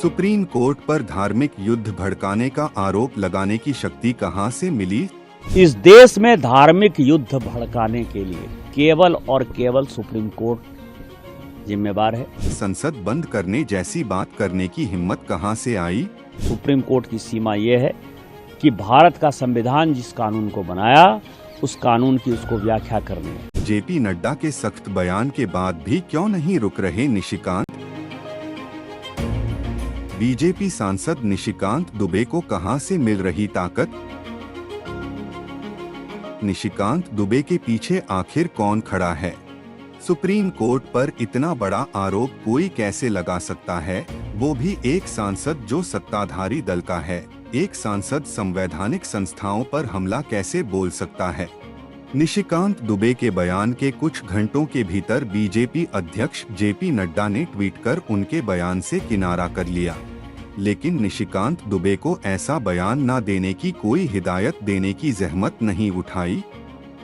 Supreme court पर धार्मिक युद्ध भड़काने का आरोप लगाने की शक्ति कहां से मिली? इस देश में धार्मिक युद्ध भड़काने के लिए केवल और केवल सुप्रीम कोर्ट जिम्मेवार है। संसद बंद करने जैसी बात करने की हिम्मत कहां से आई? सुप्रीम कोर्ट की सीमा यह है कि भारत का संविधान जिस कानून को बनाया उस कानून की उसको व्याख्या करनी है। जेपी नड्डा के सख्त बयान के बाद भी क्यों नहीं रुक रहे निशिकांत? बीजेपी सांसद निशिकांत दुबे को कहां से मिल रही ताकत? निशिकांत दुबे के पीछे आखिर कौन खड़ा है? सुप्रीम कोर्ट पर इतना बड़ा आरोप कोई कैसे लगा सकता है, वो भी एक सांसद जो सत्ताधारी दल का है। एक सांसद संवैधानिक संस्थाओं पर हमला कैसे बोल सकता है? निशिकांत दुबे के बयान के कुछ घंटों के भीतर बीजेपी अध्यक्ष जेपी नड्डा ने ट्वीट कर उनके बयान से किनारा कर लिया। लेकिन निशिकांत दुबे को ऐसा बयान न देने की कोई हिदायत देने की जहमत नहीं उठाई।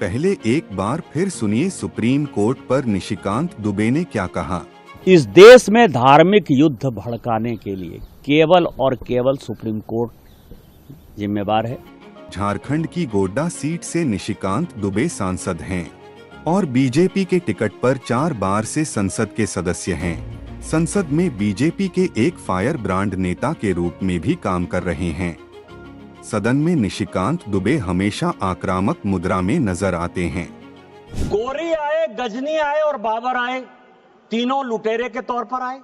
पहले एक बार फिर सुनिए सुप्रीम कोर्ट पर निशिकांत दुबे ने क्या कहा। इस देश में धार्मिक युद्ध भड़काने के लिए केवल और केवल सुप्रीम कोर्ट जिम्मेवार है। झारखंड की गोड्डा सीट से निशिकांत दुबे सांसद हैं और बीजेपी के टिकट पर 4 बार से संसद के सदस्य हैं। संसद में बीजेपी के एक फायर ब्रांड नेता के रूप में भी काम कर रहे हैं। सदन में निशिकांत दुबे हमेशा आक्रामक मुद्रा में नजर आते हैं। गोरी आए, गजनी आए और बाबर आए, तीनों लुटेरे के तौर पर आए।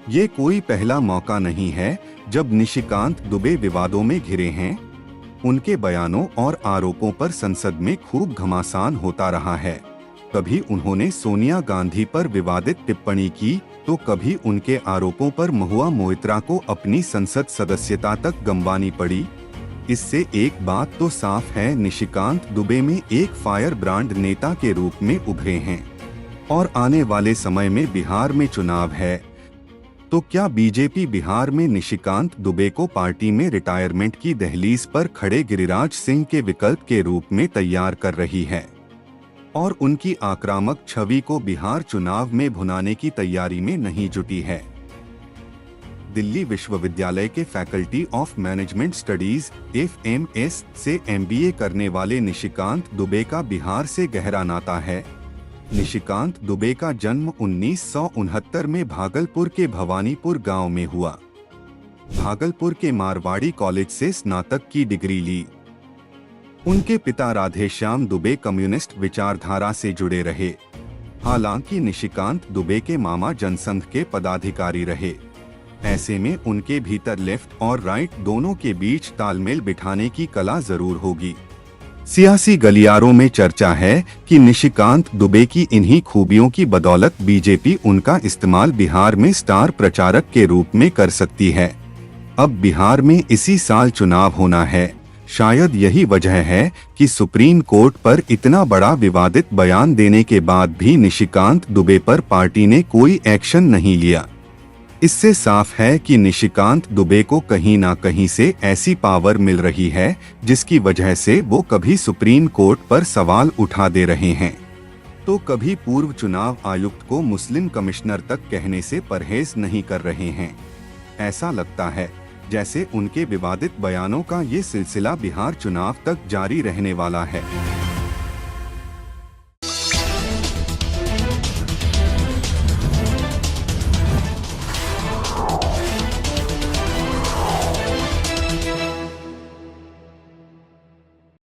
ये कोई पहला मौका नहीं है जब निशिकांत दुबे विवादों में घिरे हैं। उनके बयानों और आरोपों पर संसद में खूब घमासान होता रहा है। कभी उन्होंने सोनिया गांधी पर विवादित टिप्पणी की तो कभी उनके आरोपों पर महुआ मोइत्रा को अपनी संसद सदस्यता तक गंवानी पड़ी। इससे एक बात तो साफ है, निशिकांत दुबे में एक फायर ब्रांड नेता के रूप में उभरे हैं और आने वाले समय में बिहार में चुनाव है। तो क्या बीजेपी बिहार में निशिकांत दुबे को पार्टी में रिटायरमेंट की दहलीज पर खड़े गिरिराज सिंह के विकल्प के रूप में तैयार कर रही है और उनकी आक्रामक छवि को बिहार चुनाव में भुनाने की तैयारी में नहीं जुटी है? दिल्ली विश्वविद्यालय के faculty of management studies FMS से MBA करने वाले निशिकांत दुबे का बिहार से गहरा नाता है। निशिकांत दुबे का जन्म 1969 में भागलपुर के भवानीपुर गांव में हुआ। भागलपुर के मारवाड़ी कॉलेज से स्नातक की डिग्री ली। उनके पिता राधेश्याम दुबे कम्युनिस्ट विचारधारा से जुड़े रहे। हालांकि निशिकांत दुबे के मामा जनसंघ के पदाधिकारी रहे। ऐसे में उनके भीतर लेफ्ट और राइट दोनों के बीच तालमेल बिठाने की कला जरूर होगी। सियासी गलियारों में चर्चा है कि निशिकांत दुबे की इन्हीं खूबियों की बदौलत बीजेपी उनका इस्तेमाल बिहार में स्टार प्रचारक के रूप में कर सकती है। अब बिहार में इसी साल चुनाव होना है। शायद यही वजह है कि सुप्रीम कोर्ट पर इतना बड़ा विवादित बयान देने के बाद भी निशिकांत दुबे पर पार्टी ने कोई एक्शन नहीं लिया। इससे साफ है कि निशिकांत दुबे को कहीं ना कहीं से ऐसी पावर मिल रही है जिसकी वजह से वो कभी सुप्रीम कोर्ट पर सवाल उठा दे रहे हैं तो कभी पूर्व चुनाव आयुक्त को मुस्लिम कमिश्नर तक कहने से परहेज नहीं कर रहे हैं। ऐसा लगता है जैसे उनके विवादित बयानों का ये सिलसिला बिहार चुनाव तक जारी रहने वाला है।